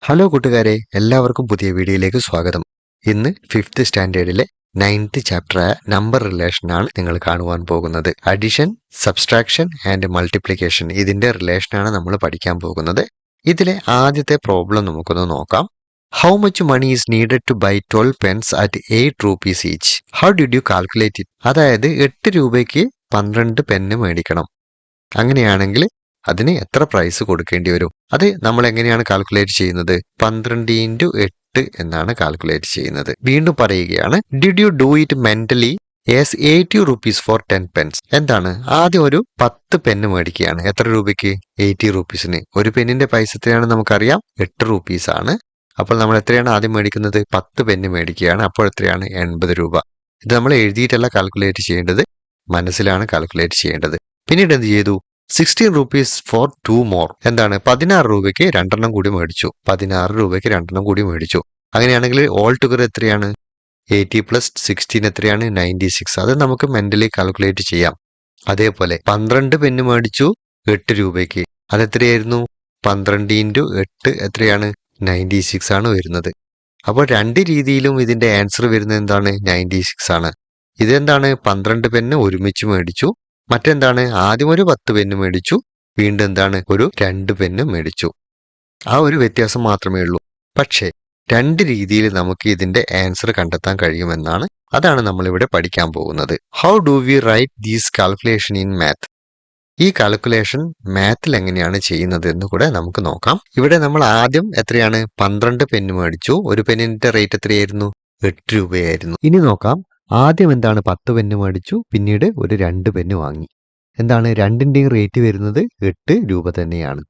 Hello കൂട്ടുകാരെ, എല്ലാവർക്കും പുതിയ വീഡിയോയിലേക്ക് സ്വാഗതം. ഇന്ന് 5th സ്റ്റാൻഡേർഡിലെ 9th ചാപ്റ്ററായ നമ്പർ റിലേഷനാണ് നിങ്ങൾ കാണുവാൻ പോകുന്നത്. അഡിഷൻ, സബ്സ്ട്രാക്ഷൻ ആൻഡ് മൾട്ടിപ്ലിക്കേഷൻ ഇതിന്റെ റിലേഷനാണ് നമ്മൾ പഠിക്കാൻ പോകുന്നത്. ഇതിലെ ആദ്യത്തെ പ്രോബ്ലം നമുക്കൊന്ന് നോക്കാം. How much money is needed to buy 12 pens at 8 rupees each? How did you calculate it? അതായത് 8 രൂപയ്ക്ക് 12 പെന്ന് മേടിക്കണം. അങ്ങനെയാണെങ്കിൽ അതിന് എത്ര പ്രൈസ് കൊടുക്കേണ്ടി വരും? അത് നമ്മൾ എങ്ങനെയാണ് കാൽക്കുലേറ്റ് ചെയ്യുന്നത്? 12 × 8 എന്നാണ് കാൽക്കുലേറ്റ് ചെയ്യുന്നത്. വീണ്ടും പറയുകയാണ്, did you do it mentally as 80 rupees for 10 pens? എന്താണ്? ആദ്യം ഒരു 10 പെന്ന് മേടിക്കുകയാണ്. എത്ര രൂപയ്ക്ക്? 80 rupeesന്. ഒരു പെന്നിന്റെ പൈസ എത്രയാണ് നമുക്കറിയാം, 8 rupees ആണ്. അപ്പോൾ നമ്മൾ എത്രയാണ് ആദ്യം മേടിക്കുന്നത്? 10 പെന്ന് മേടിക്കുകയാണ്. അപ്പോൾ എത്രയാണ്? 80 രൂപ. ഇത് നമ്മൾ എഴുതിയിട്ടല്ല കാൽക്കുലേറ്റ് ചെയ്യേണ്ടത്, മനസ്സിലാണ് കാൽക്കുലേറ്റ് ചെയ്യേണ്ടത്. പിന്നീട് എന്ത് ചെയ്തു? 16 rupees ഫോർ 2 more. എന്താണ്? 16 രൂപയ്ക്ക് രണ്ടെണ്ണം കൂടി മേടിച്ചു. 16 രൂപയ്ക്ക് രണ്ടെണ്ണം കൂടി മേടിച്ചു. അങ്ങനെയാണെങ്കിൽ ഓൾ ടുഗർ എത്രയാണ്? 80 + 16 എത്രയാണ്? 96. അത് നമുക്ക് മെന്റലി കാൽക്കുലേറ്റ് ചെയ്യാം. അതേപോലെ 12 പെന്ന് മേടിച്ചു 8 രൂപയ്ക്ക്. അതെത്രയായിരുന്നു? 12 × 8 എത്രയാണ്? 96 ആണ് വരുന്നത്. അപ്പോൾ രണ്ട് രീതിയിലും ഇതിന്റെ ആൻസർ വരുന്നത് എന്താണ്? 96 ആണ്. ഇതെന്താണ്? 12 പെന്ന് ഒരുമിച്ച് മേടിച്ചു. മറ്റെന്താണ്? ആദ്യം ഒരു 10 പെന്ന് മേടിച്ചു, വീണ്ടും എന്താണ്? ഒരു 2 പെന്ന് മേടിച്ചു. ആ ഒരു വ്യത്യാസം മാത്രമേ ഉള്ളൂ. പക്ഷേ രണ്ട് രീതിയിൽ നമുക്ക് ഇതിന്റെ ആൻസർ കണ്ടെത്താൻ കഴിയുമെന്നാണ്. അതാണ് നമ്മൾ ഇവിടെ പഠിക്കാൻ പോകുന്നത്. How do we write these calculation in math? ഈ കാൽക്കുലേഷൻ മാത്തിൽ എങ്ങനെയാണ് ചെയ്യുന്നത് എന്ന് കൂടെ നമുക്ക് നോക്കാം. ഇവിടെ നമ്മൾ ആദ്യം എത്രയാണ്? 12 പെന്ന് മേടിച്ചു. ഒരു പെന്നിന്റെ റേറ്റ് എത്രയായിരുന്നു? 8 രൂപയായിരുന്നു. ഇനി നോക്കാം, ആദ്യം എന്താണ്? 10 പെന്ന് മേടിച്ചു, പിന്നീട് ഒരു 2 പെന്ന് വാങ്ങി. എന്താണ്? രണ്ടിന്റെയും റേറ്റ് വരുന്നത് 8 രൂപ തന്നെയാണ്.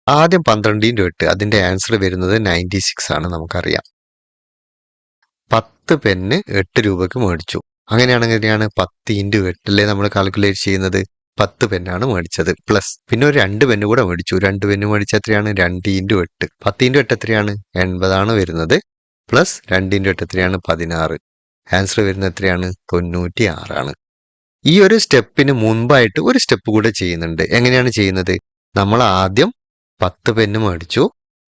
ആദ്യം 12 × 8, അതിന്റെ ആൻസർ വരുന്നത് 96 ആണ്, നമുക്കറിയാം. 10 പെന്ന് 8 രൂപക്ക് മേടിച്ചു. അങ്ങനെയാണെങ്കിൽ 10 × 8 അല്ലേ നമ്മൾ കാൽക്കുലേറ്റ് ചെയ്യുന്നത്? 10 പെന്നാണ് മേടിച്ചത്. പ്ലസ് പിന്നെ ഒരു 2 പെന്ന് കൂടെ മേടിച്ചു. 2 പെന്ന് മേടിച്ച എത്രയാണ്? 2 × 8. 10 × 8 എത്രയാണ്? 80 ആണ് വരുന്നത്. പ്ലസ് 2 × 8 എത്രയാണ്? 16. ആൻസർ വരുന്നത് എത്രയാണ്? 96 ആണ്. ഈ ഒരു സ്റ്റെപ്പിന് മുൻപായിട്ട് ഒരു സ്റ്റെപ്പ് കൂടെ ചെയ്യുന്നുണ്ട്. എങ്ങനെയാണ് ചെയ്യുന്നത്? നമ്മൾ ആദ്യം 10 പെന്ന് മേടിച്ചു,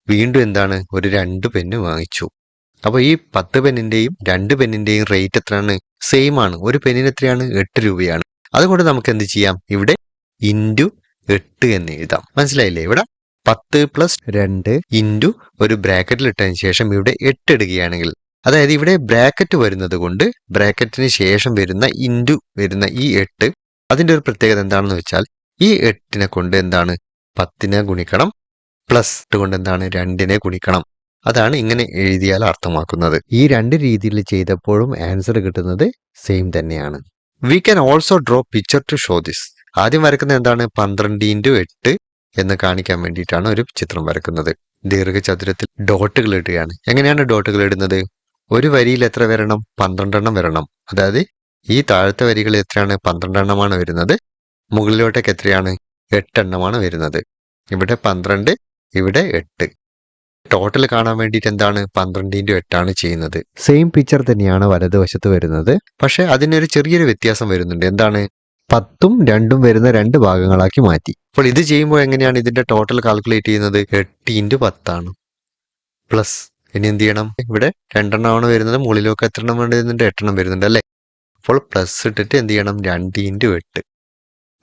വീണ്ടും എന്താണ്? ഒരു 2 പെന്ന് വാങ്ങിച്ചു. അപ്പൊ ഈ 10 പെന്നിന്റെയും 2 പെന്നിന്റെയും റേറ്റ് എത്രയാണ്? സെയിം ആണ്. ഒരു പെന്നിന് എത്രയാണ്? 8 രൂപയാണ്. അതുകൊണ്ട് നമുക്ക് എന്ത് ചെയ്യാം? ഇവിടെ × 8 എന്ന് എഴുതാം. മനസ്സിലായില്ലേ? ഇവിടെ 10 + 2 × ഒരു ബ്രാക്കറ്റിൽ ഇട്ടതിന് ശേഷം ഇവിടെ 8 ഇടുകയാണെങ്കിൽ, അതായത് ഇവിടെ ബ്രാക്കറ്റ് വരുന്നത് കൊണ്ട് ബ്രാക്കറ്റിന് ശേഷം വരുന്ന × വരുന്ന ഈ 8, അതിന്റെ ഒരു പ്രത്യേകത എന്താണെന്ന് വെച്ചാൽ, ഈ 8നെ കൊണ്ട് എന്താണ്? 10നെ ഗുണിക്കണം, പ്ലസ് കൊണ്ട് എന്താണ്? 2നെ ഗുണിക്കണം. അതാണ് ഇങ്ങനെ എഴുതിയാൽ അർത്ഥമാക്കുന്നത്. ഈ രണ്ട് രീതിയിൽ ചെയ്തപ്പോഴും ആൻസർ കിട്ടുന്നത് സെയിം തന്നെയാണ്. We can also draw picture to show this. ആദ്യം വരക്കുന്നത് എന്താണ്? 12 × 8 എന്ന് കാണിക്കാൻ വേണ്ടിയിട്ടാണ് ഒരു ചിത്രം വരക്കുന്നത്. ദീർഘചതുരത്തിൽ ഡോട്ടുകൾ ഇടുകയാണ്. എങ്ങനെയാണ് ഡോട്ടുകൾ ഇടുന്നത്? ഒരു വരിയിൽ എത്ര വരണം? 12 എണ്ണം വരണം. അതായത് ഈ താഴത്തെ വരികൾ എത്രയാണ്? 12 എണ്ണമാണ് വരുന്നത്. മുകളിലോട്ടേക്ക് എത്രയാണ്? 8 എണ്ണമാണ് വരുന്നത്. ഇവിടെ 12, ഇവിടെ 8. ടോട്ടൽ കാണാൻ വേണ്ടിയിട്ട് എന്താണ്? 12 × 8 ആണ് ചെയ്യുന്നത്. സെയിം പിക്ചർ തന്നെയാണ് വലതുവശത്ത് വരുന്നത്. പക്ഷെ അതിനൊരു ചെറിയൊരു വ്യത്യാസം വരുന്നുണ്ട്. എന്താണ്? 10ഉം 2ഉം വരുന്ന 2 ഭാഗങ്ങളാക്കി മാറ്റി. അപ്പോൾ ഇത് ചെയ്യുമ്പോൾ എങ്ങനെയാണ് ഇതിന്റെ ടോട്ടൽ കാൽക്കുലേറ്റ് ചെയ്യുന്നത്? 8 × 10 ആണ്. പ്ലസ് ഇനി എന്ത് ചെയ്യണം? ഇവിടെ 2 എണ്ണമാണ് വരുന്നത്. മുകളിലൊക്കെ എത്ര എണ്ണം വരുന്നുണ്ട്? 8 എണ്ണം വരുന്നുണ്ട് അല്ലേ? അപ്പോൾ പ്ലസ് ഇട്ടിട്ട് എന്ത് ചെയ്യണം? 2 × 8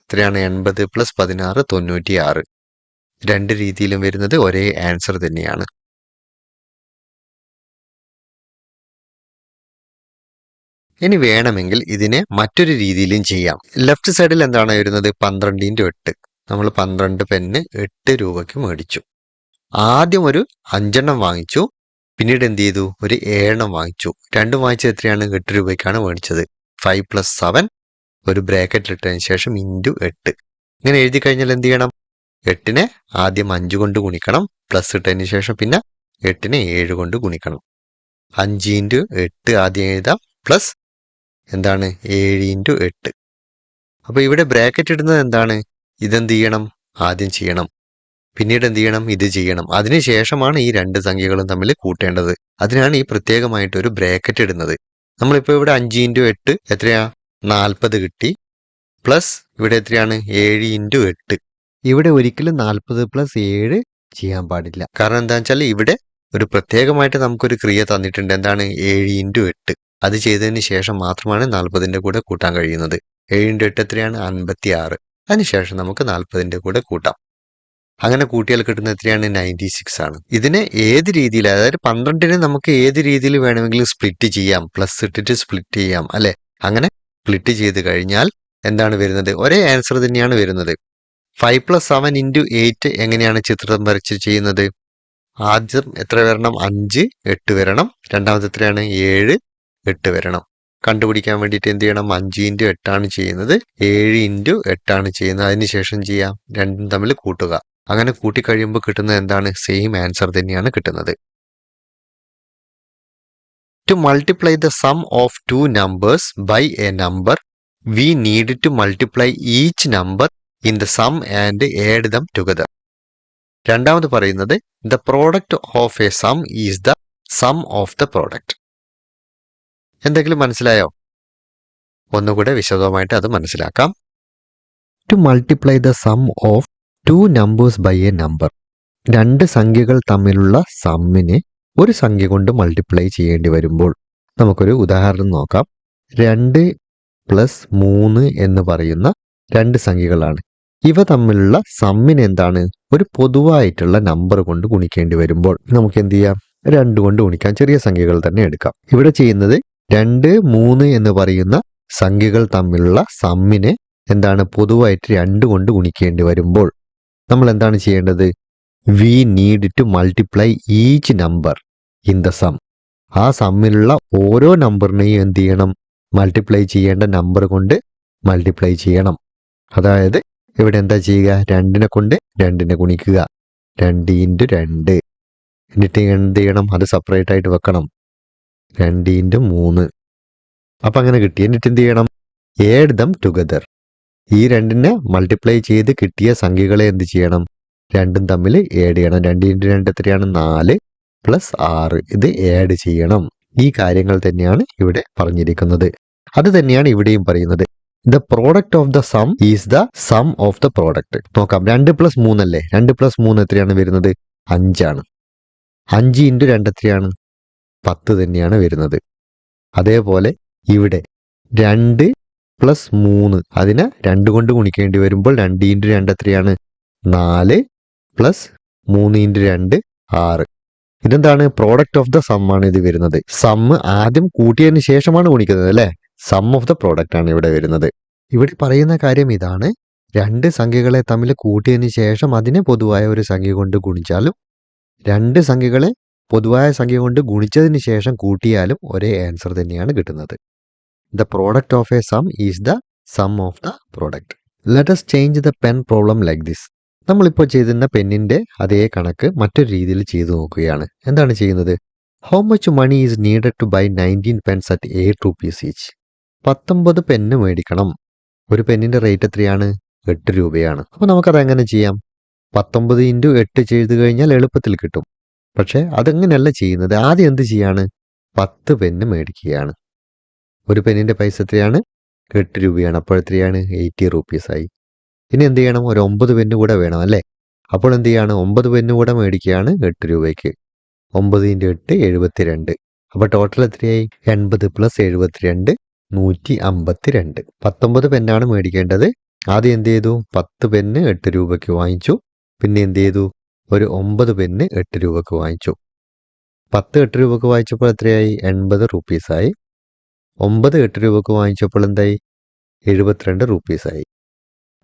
എത്രയാണ്? 80 + 16 96. രണ്ട് രീതിയിലും വരുന്നത് ഒരേ ആൻസർ തന്നെയാണ്. ഇനി വേണമെങ്കിൽ ഇതിനെ മറ്റൊരു രീതിയിലും ചെയ്യാം. ലെഫ്റ്റ് സൈഡിൽ എന്താണ് വരുന്നത്? 12 × 8. നമ്മൾ 12 പെന്ന് 8 രൂപയ്ക്ക് മേടിച്ചു. ആദ്യം ഒരു 5 എണ്ണം വാങ്ങിച്ചു, പിന്നീട് എന്ത് ചെയ്തു? ഒരു 7 എണ്ണം വാങ്ങിച്ചു. രണ്ടും വാങ്ങിച്ചത് എത്രയാണ്? 8 രൂപയ്ക്കാണ് മേടിച്ചത്. 5 + 7 ഒരു ബ്രാക്കറ്റിൽ ഇട്ടതിന് ശേഷം × 8. ഇങ്ങനെ എഴുതി കഴിഞ്ഞാൽ എന്ത് ചെയ്യണം? 8നെ ആദ്യം 5 കൊണ്ട് ഗുണിക്കണം, പ്ലസ് ഇട്ടതിന് ശേഷം പിന്നെ 8നെ 7 കൊണ്ട് ഗുണിക്കണം. 5 × 8 ആദ്യം എഴുതാം, പ്ലസ് എന്താണ്? 7 × 8. അപ്പൊ ഇവിടെ ബ്രാക്കറ്റ് ഇടുന്നത് എന്താണ്? ഇതെന്ത് ചെയ്യണം? ആദ്യം ചെയ്യണം, പിന്നീട് എന്ത് ചെയ്യണം? ഇത് ചെയ്യണം. അതിനുശേഷമാണ് ഈ രണ്ട് സംഖ്യകളും തമ്മിൽ കൂട്ടേണ്ടത്. അതിനാണ് ഈ പ്രത്യേകമായിട്ട് ഒരു ബ്രാക്കറ്റ് ഇടുന്നത്. നമ്മളിപ്പോ ഇവിടെ 5 × 8 എത്രയാ? 40 കിട്ടി. പ്ലസ് ഇവിടെ എത്രയാണ്? 7 × 8. ഇവിടെ ഒരിക്കലും 40 + 7 ചെയ്യാൻ പാടില്ല. കാരണം എന്താ വെച്ചാൽ ഇവിടെ ഒരു പ്രത്യേകമായിട്ട് നമുക്കൊരു ക്രിയ തന്നിട്ടുണ്ട്. എന്താണ്? 7 × 8. അത് ചെയ്തതിന് ശേഷം മാത്രമാണ് 40ന്റെ കൂടെ കൂട്ടാൻ കഴിയുന്നത്. 7 × 8 എത്രയാണ്? 56. അതിനുശേഷം നമുക്ക് 40ന്റെ കൂടെ കൂട്ടാം. അങ്ങനെ കൂട്ടിയാൽ കിട്ടുന്ന എത്രയാണ്? 96 ആണ്. ഇതിനെ ഏത് രീതിയിൽ, അതായത് 12നെ നമുക്ക് ഏത് രീതിയിൽ വേണമെങ്കിലും സ്പ്ലിറ്റ് ചെയ്യാം. പ്ലസ് ഇട്ടിട്ട് സ്പ്ലിറ്റ് ചെയ്യാം അല്ലെ? അങ്ങനെ സ്പ്ലിറ്റ് ചെയ്ത് കഴിഞ്ഞാൽ എന്താണ് വരുന്നത്? ഒരേ ആൻസർ തന്നെയാണ് വരുന്നത്. 5 + 7 × 8 എങ്ങനെയാണ് ചിത്രം വരച്ച് ചെയ്യുന്നത്? ആദ്യം എത്ര വരണം? 5, 8 വരണം. രണ്ടാമത് എത്രയാണ്? 7, 8 വരണം. കണ്ടുപിടിക്കാൻ വേണ്ടിയിട്ട് എന്ത് ചെയ്യണം? 5 × 8 ആണ് ചെയ്യുന്നത്, 7 × 8 ആണ് ചെയ്യുന്നത്. അതിനുശേഷം ചെയ്യാം, രണ്ടും തമ്മിൽ കൂട്ടുക. അങ്ങനെ കൂട്ടിക്കഴിയുമ്പോൾ കിട്ടുന്നത് എന്താണ്? സെയിം ആൻസർ തന്നെയാണ് കിട്ടുന്നത്. To multiply the sum of two numbers by a number, we need to multiply each number in the sum and add them together. രണ്ടാമത് പറയുന്നത് the product of a sum is the sum of the product. എന്തെങ്കിലും മനസ്സിലായോ? ഒന്നുകൂടെ വിശദമായിട്ട് അത് മനസ്സിലാക്കാം. To multiply the sum of two numbers by a number. രണ്ട് സംഖ്യകൾ തമ്മിലുള്ള സമ്മിനെ ഒരു സംഖ്യ കൊണ്ട് മൾട്ടിപ്ലൈ ചെയ്യേണ്ടി വരുമ്പോൾ നമുക്കൊരു ഉദാഹരണം നോക്കാം. 2 + 3 എന്ന് പറയുന്ന രണ്ട് സംഖ്യകളാണ്. ഇവ തമ്മിലുള്ള സമ്മിന് എന്താണ്? ഒരു പൊതുവായിട്ടുള്ള നമ്പർ കൊണ്ട് ഗുണിക്കേണ്ടി വരുമ്പോൾ നമുക്ക് എന്ത് ചെയ്യാം? 2 കൊണ്ട് ഗുണിക്കാം. ചെറിയ സംഖ്യകൾ തന്നെ എടുക്കാം. ഇവിടെ ചെയ്യുന്നത് 2, 3 എന്ന് പറയുന്ന സംഖ്യകൾ തമ്മിലുള്ള സമ്മിനെ എന്താണ്? പൊതുവായിട്ട് 2 കൊണ്ട് ഗുണിക്കേണ്ടി വരുമ്പോൾ നമ്മൾ എന്താണ് ചെയ്യേണ്ടത്? We need to multiply each number in the sum. ആ സമ്മിലുള്ള ഓരോ നമ്പറിനെയും എന്ത് ചെയ്യണം? മൾട്ടിപ്ലൈ ചെയ്യേണ്ട നമ്പർ കൊണ്ട് മൾട്ടിപ്ലൈ ചെയ്യണം. അതായത് ഇവിടെ എന്താ ചെയ്യുക? 2നെ കൊണ്ട് 2നെ ഗുണിക്കുക. 2 × 2. എന്നിട്ട് എന്ത് ചെയ്യണം? അത് സെപ്പറേറ്റ് ആയിട്ട് വെക്കണം. 2 × 3. അപ്പൊ അങ്ങനെ കിട്ടി. എന്നിട്ട് എന്ത് ചെയ്യണം? add them together. ഈ 2നെ മൾട്ടിപ്ലൈ ചെയ്ത് കിട്ടിയ സംഖ്യകളെ എന്ത് ചെയ്യണം? രണ്ടും തമ്മിൽ ആഡ് ചെയ്യണം. 2 × 2 എത്രയാണ്? 4 + 6. ഇത് ആഡ് ചെയ്യണം. ഈ കാര്യങ്ങൾ തന്നെയാണ് ഇവിടെ പറഞ്ഞിരിക്കുന്നത്. അത് തന്നെയാണ് ഇവിടെയും പറയുന്നത്. The product of the sum is the sum of the product. നോക്കാം. 2 + 3 അല്ലേ? 2 + 3 എത്രയാണ് വരുന്നത്? 5 ആണ്. 5 × 2 എത്രയാണ്? 10 തന്നെയാണ് വരുന്നത്. അതേപോലെ ഇവിടെ 2 + 3 അതിനെ 2 കൊണ്ട് ഗുണിക്കേണ്ടി വരുമ്പോൾ 2 × 2 എത്രയാണ്? 4 + 3 × 2 6. ഇതെന്താണ്? പ്രോഡക്റ്റ് ഓഫ് ദ സം ആണ് ഇത് വരുന്നത്. സം ആദ്യം കൂട്ടിയതിന് ശേഷമാണ് ഗുണിക്കുന്നത് അല്ലേ? സം ഓഫ് ദ പ്രോഡക്റ്റ് ആണ് ഇവിടെ വരുന്നത്. ഇവിടെ പറയുന്ന കാര്യം ഇതാണ്. രണ്ട് സംഖ്യകളെ തമ്മിൽ കൂട്ടിയതിന് ശേഷം അതിനെ പൊതുവായ ഒരു സംഖ്യ കൊണ്ട് ഗുണിച്ചാലും രണ്ട് സംഖ്യകളെ പൊതുവായ സംഖ്യ കൊണ്ട് ഗുണിച്ചതിന് ശേഷം കൂട്ടിയാലും ഒരേ ആൻസർ തന്നെയാണ് കിട്ടുന്നത്. The product of A some is the sum of the product. Let us change the pen problem like this. നമ്മളിപ്പോൾ ചെയ്തിരുന്ന പെന്നിന്റെ അതേ കണക്ക് മറ്റൊരു രീതിയിൽ ചെയ്തു നോക്കുകയാണ്. എന്താണ് ചെയ്യുന്നത്? How much money is needed to buy 19 pens at 8 rupees each. 19 pen മേടിക്കണം. ഒരു പെന്നിന്റെ റേറ്റ് എത്രയാണ്? 8 രൂപയാണ്. അപ്പോൾ നമുക്കത് എങ്ങനെ ചെയ്യാം? 19 × 8 ചെയ്ത് കഴിഞ്ഞാൽ എളുപ്പത്തിൽ കിട്ടും. പക്ഷേ അതെങ്ങനെയല്ല ചെയ്യുന്നത്. ആദ്യം എന്ത് ചെയ്യാണ്? 10 പെന്ന് മേടിക്കുകയാണ്. ഒരു പെന്നിന്റെ പൈസ എത്രയാണ്? 8 രൂപയാണ്. അപ്പോൾ എത്രയാണ്? 80 rupees ആയി. ഇനി എന്ത് ചെയ്യണം? ഒരു 9 പെന്ന് കൂടെ വേണം അല്ലേ? അപ്പോൾ എന്ത് ചെയ്യാണ്? 9 പെന്ന് കൂടെ മേടിക്കുകയാണ് 8 രൂപയ്ക്ക്. 9 × 8 72. അപ്പോൾ ടോട്ടൽ എത്രയായി? 80 + 72 152. 19 പെന്നാണ് മേടിക്കേണ്ടത്. ആദ്യം എന്ത് ചെയ്തു? 10 പെന്ന് 8 രൂപയ്ക്ക് വാങ്ങിച്ചു. പിന്നെ എന്ത് ചെയ്തു? ഒരു 9 പെന്ന് 8 രൂപയ്ക്ക് വാങ്ങിച്ചു. 10 8 രൂപയ്ക്ക് വാങ്ങിച്ചപ്പോൾ എത്രയായി? 80 rupees ആയി. 9 8 രൂപയ്ക്ക് വാങ്ങിച്ചപ്പോൾ എന്തായി? 72 rupees ആയി.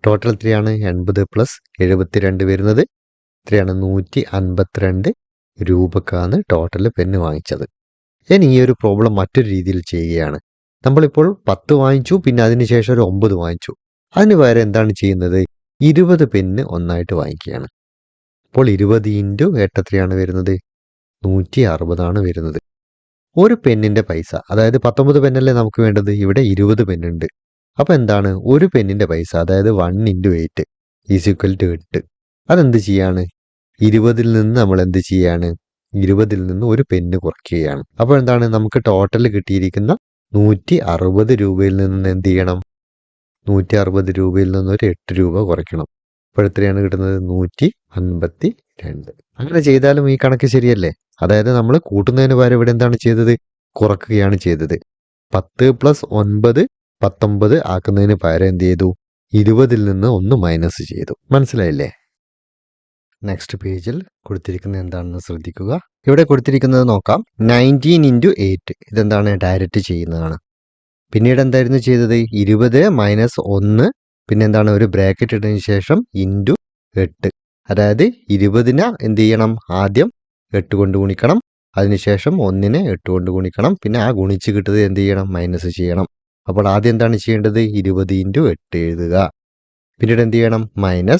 ടോട്ടൽ എത്രയാണ്? 80 + 72 വരുന്നത് എത്രയാണ്? 152 രൂപക്കാണ് ടോട്ടൽ പെന്ന് വാങ്ങിച്ചത്. ഇനി ഈ ഒരു പ്രോബ്ലം മറ്റൊരു രീതിയിൽ ചെയ്യുകയാണ്. നമ്മളിപ്പോൾ 10 വാങ്ങിച്ചു, പിന്നെ അതിനുശേഷം ഒരു 9 വാങ്ങിച്ചു. അതിന് പകരം എന്താണ് ചെയ്യുന്നത്? 20 പെന്ന് ഒന്നായിട്ട് വാങ്ങിക്കുകയാണ്. അപ്പോൾ 20 × 8 എത്രയാണ് വരുന്നത്? 160 ആണ് വരുന്നത്. ഒരു പെന്നിന്റെ പൈസ, അതായത് 19 പെന്നല്ലേ നമുക്ക് വേണ്ടത്, ഇവിടെ 20 പെന്നുണ്ട്. അപ്പോൾ എന്താണ്? ഒരു പെന്നിന്റെ പൈസ, അതായത് 1 × 8 = 8. അതെന്ത് ചെയ്യാണ്? 20-ൽ നിന്ന് നമ്മൾ എന്ത് ചെയ്യാണ്? 20-ൽ നിന്ന് ഒരു പെന്ന് കുറയ്ക്കുകയാണ്. അപ്പോൾ എന്താണ്? നമുക്ക് ടോട്ടൽ കിട്ടിയിരിക്കുന്ന 160 രൂപയിൽ നിന്ന് എന്ത് ചെയ്യണം? 160 രൂപയിൽ നിന്ന് ഒരു 8 രൂപ കുറയ്ക്കണം. അപ്പോൾ എത്രയാണ് കിട്ടുന്നത്? 152 2. അങ്ങനെ ചെയ്താലും ഈ കണക്ക് ശരിയല്ലേ? അതായത് നമ്മൾ കൂട്ടുന്നതിന് പകരം ഇവിടെ എന്താണ് ചെയ്തത്? കുറക്കുകയാണ് ചെയ്തത്. 10 + 9 19 ആക്കുന്നതിന് പകരം എന്ത് ചെയ്തു? 20ൽ നിന്ന് 1 മൈനസ് ചെയ്തു. മനസ്സിലായില്ലേ? നെക്സ്റ്റ് പേജിൽ കൊടുത്തിരിക്കുന്നത് എന്താണെന്ന് ശ്രദ്ധിക്കുക. ഇവിടെ കൊടുത്തിരിക്കുന്നത് നോക്കാം. 19 × 8 ഇതെന്താണ്? ഡയറക്റ്റ് ചെയ്യുന്നതാണ്. പിന്നീട് എന്തായിരുന്നു ചെയ്തത്? 20 - 1 പിന്നെന്താണ്? ഒരു ബ്രാക്കറ്റ് ഇട്ടതിന് ശേഷം ഇൻറ്റു 8. അതായത് 20നെ എന്ത് ചെയ്യണം? ആദ്യം 8 കൊണ്ട് ഗുണിക്കണം. അതിനുശേഷം 1നെ 8 കൊണ്ട് ഗുണിക്കണം. പിന്നെ ആ ഗുണിച്ച് കിട്ടുന്നത് എന്ത് ചെയ്യണം? മൈനസ് ചെയ്യണം. അപ്പോൾ ആദ്യം എന്താണ് ചെയ്യേണ്ടത്? 20 × 8 എഴുതുക. പിന്നീട് എന്ത് ചെയ്യണം? -1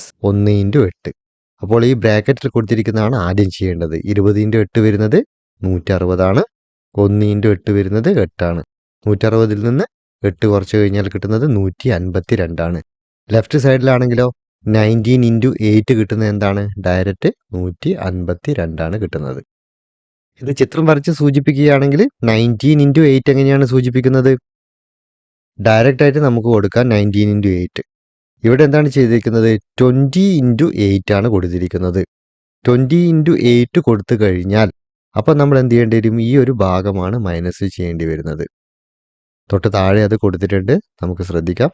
× 8. അപ്പോൾ ഈ ബ്രാക്കറ്റിൽ കൊടുത്തിരിക്കുന്നതാണ് ആദ്യം ചെയ്യേണ്ടത്. 20 × 8 വരുന്നത് 160 ആണ്. 1 × 8 വരുന്നത് 8 ആണ്. 160ൽ നിന്ന് 8 കുറച്ച് കഴിഞ്ഞാൽ കിട്ടുന്നത് 152 ആണ്. ലെഫ്റ്റ് സൈഡിലാണെങ്കിലോ 19 × 8 കിട്ടുന്നത് എന്താണ്? ഡയറക്റ്റ് 152 ആണ് കിട്ടുന്നത്. ഇത് ചിത്രം വരച്ച് സൂചിപ്പിക്കുകയാണെങ്കിൽ 19 × 8 എങ്ങനെയാണ് സൂചിപ്പിക്കുന്നത്? ഡയറക്റ്റ് ആയിട്ട് നമുക്ക് കൊടുക്കാം 19 × 8. ഇവിടെ എന്താണ് ചെയ്തിരിക്കുന്നത്? 20 × 8 ആണ് കൊടുത്തിരിക്കുന്നത്. 20 × 8 കൊടുത്തു കഴിഞ്ഞാൽ അപ്പം നമ്മൾ എന്ത് ചെയ്യേണ്ടി വരും? ഈ ഒരു ഭാഗമാണ് മൈനസ് ചെയ്യേണ്ടി വരുന്നത്. തൊട്ട് താഴെ അത് കൊടുത്തിട്ടുണ്ട്. നമുക്ക് ശ്രദ്ധിക്കാം.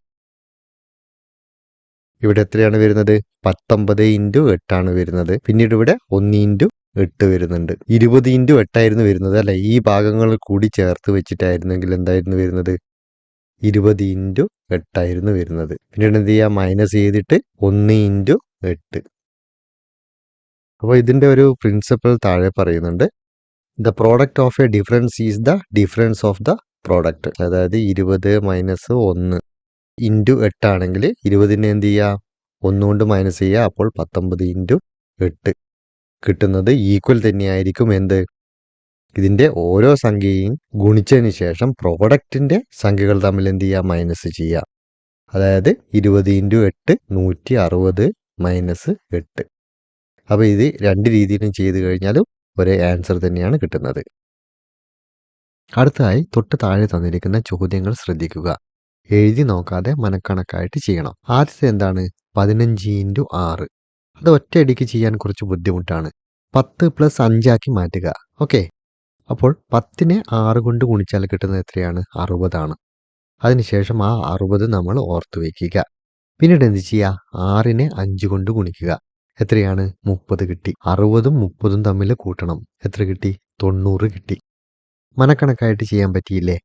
ഇവിടെ എത്രയാണ് വരുന്നത്? 19 × 8 ആണ് വരുന്നത്. പിന്നീട് ഇവിടെ 1 × 8 വരുന്നുണ്ട്. 20 × 8 ആയിരുന്നു വരുന്നത് അല്ലെ? ഈ ഭാഗങ്ങൾ കൂടി ചേർത്ത് വെച്ചിട്ടായിരുന്നെങ്കിൽ എന്തായിരുന്നു വരുന്നത്? 20 × 8 ആയിരുന്നു വരുന്നത്. പിന്നീട് എന്ത് ചെയ്യുക? മൈനസ് ചെയ്തിട്ട് 1 × 8. അപ്പോൾ ഇതിന്റെ ഒരു പ്രിൻസിപ്പൽ താഴെ പറയുന്നുണ്ട്. The product of A difference is the difference of the product. അതായത് 20 - 1 × 8 ആണെങ്കിൽ 20നെ എന്ത് ചെയ്യുക? 1 കൊണ്ട് മൈനസ് ചെയ്യുക. അപ്പോൾ 19 × 8 കിട്ടുന്നത് ഈക്വൽ തന്നെയായിരിക്കും എന്ത്? ഇതിന്റെ ഓരോ സംഖ്യയും ഗുണിച്ചതിന് ശേഷം പ്രോഡക്റ്റിന്റെ സംഖ്യകൾ തമ്മിൽ എന്ത് ചെയ്യുക? മൈനസ് ചെയ്യുക. അതായത് 20 × 8 160 - 8. അപ്പോൾ ഇത് രണ്ട് രീതിയിലും ചെയ്തു കഴിഞ്ഞാലും ഒരേ ആൻസർ തന്നെയാണ് കിട്ടുന്നത്. അടുത്തതായി തൊട്ട് താഴെ തന്നിരിക്കുന്ന ചോദ്യങ്ങൾ ശ്രദ്ധിക്കുക. എഴുതി നോക്കാതെ മനക്കണക്കായിട്ട് ചെയ്യണം. ആദ്യത്തെ എന്താണ്? 15 × 6. അത് ഒറ്റയടിക്ക് ചെയ്യാൻ കുറച്ച് ബുദ്ധിമുട്ടാണ്. 10 + 5 ആക്കി മാറ്റുക. ഓക്കെ. അപ്പോൾ 10നെ 6 കൊണ്ട് ഗുണിച്ചാൽ കിട്ടുന്നത് എത്രയാണ്? 60 ആണ്. അതിനുശേഷം ആ 60 നമ്മൾ ഓർത്ത് വയ്ക്കുക. പിന്നീട് എന്ത് ചെയ്യുക? 6നെ 5 കൊണ്ട് ഗുണിക്കുക. എത്രയാണ്? 30 കിട്ടി. 60ഉം 30ഉം തമ്മിൽ കൂട്ടണം. എത്ര കിട്ടി? 90 കിട്ടി. മനക്കണക്കായിട്ട് ചെയ്യാൻ പറ്റിയില്ലേ?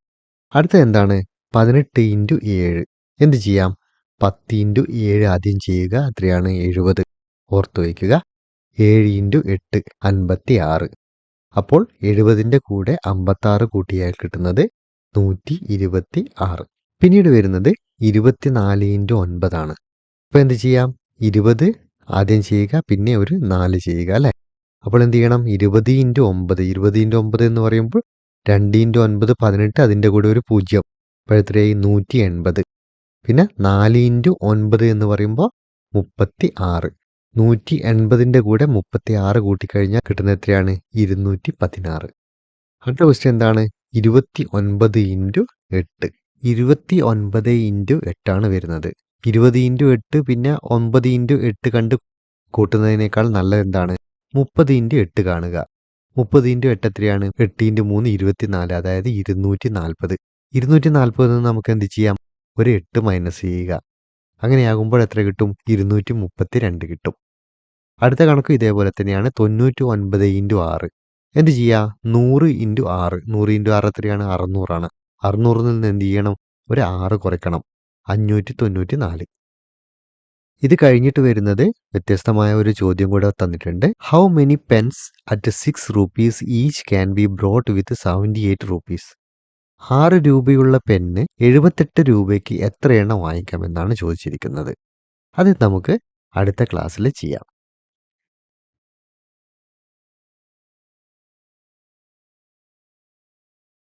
അടുത്ത എന്താണ്? 18 × 7. എന്ത് ചെയ്യാം? 10 × 7 ആദ്യം ചെയ്യുക. എത്രയാണ്? 70. ഓർത്ത് വയ്ക്കുക. 7 × 8 56. അപ്പോൾ 70ന്റെ കൂടെ 56 കൂട്ടിയാൽ കിട്ടുന്നത് 126. പിന്നീട് വരുന്നത് 24 × 9 ആണ്. അപ്പോൾ എന്ത് ചെയ്യാം? 20 ആദ്യം ചെയ്യുക. പിന്നെ ഒരു 4 ചെയ്യുക അല്ലേ? അപ്പോൾ എന്ത് ചെയ്യണം? 20 × 9. 20 × 9 എന്ന് പറയുമ്പോൾ 2 × 9 18. അതിൻ്റെ കൂടെ ഒരു 0. അപ്പോൾ എത്രയായി? 180. പിന്നെ 4 × 9 എന്ന് പറയുമ്പോൾ 36. 180ന്റെ കൂടെ 36 കൂട്ടിക്കഴിഞ്ഞാൽ കിട്ടുന്ന എത്രയാണ്? 216. അടുത്ത ക്വസ്റ്റ്യൻ എന്താണ്? 29 × 8. 29 × 8 ആണ് വരുന്നത്. 20 × 8 പിന്നെ 9 × 8 കണ്ട് കൂട്ടുന്നതിനേക്കാൾ നല്ലത് എന്താണ്? 30 × 8 കാണുക. 30 × 8 എത്രയാണ്? 8 × 3 24. അതായത് 240. 240 നമുക്ക് എന്ത് ചെയ്യാം? ഒരു 8 മൈനസ് ചെയ്യുക. അങ്ങനെയാകുമ്പോൾ എത്ര കിട്ടും? 232 കിട്ടും. അടുത്ത കണക്ക് ഇതേപോലെ തന്നെയാണ്. 99 × 6. എന്ത് ചെയ്യുക? 100 × 6. 100 × 6 എത്രയാണ്? 600 ആണ്. 600ൽ നിന്ന് എന്ത് ചെയ്യണം? ഒരു 6 കുറയ്ക്കണം. 594. ഇത് കഴിഞ്ഞിട്ട് വരുന്നത് വ്യത്യസ്തമായ ഒരു ചോദ്യം കൂടെ തന്നിട്ടുണ്ട്. How many pens at 6 rupees each can be bought with 78 rupees? 6 രൂപയുള്ള പെന്ന് 78 രൂപയ്ക്ക് എത്ര എണ്ണം വാങ്ങിക്കാമെന്നാണ് ചോദിച്ചിരിക്കുന്നത്. അത് നമുക്ക് അടുത്ത ക്ലാസ്സിൽ ചെയ്യാം.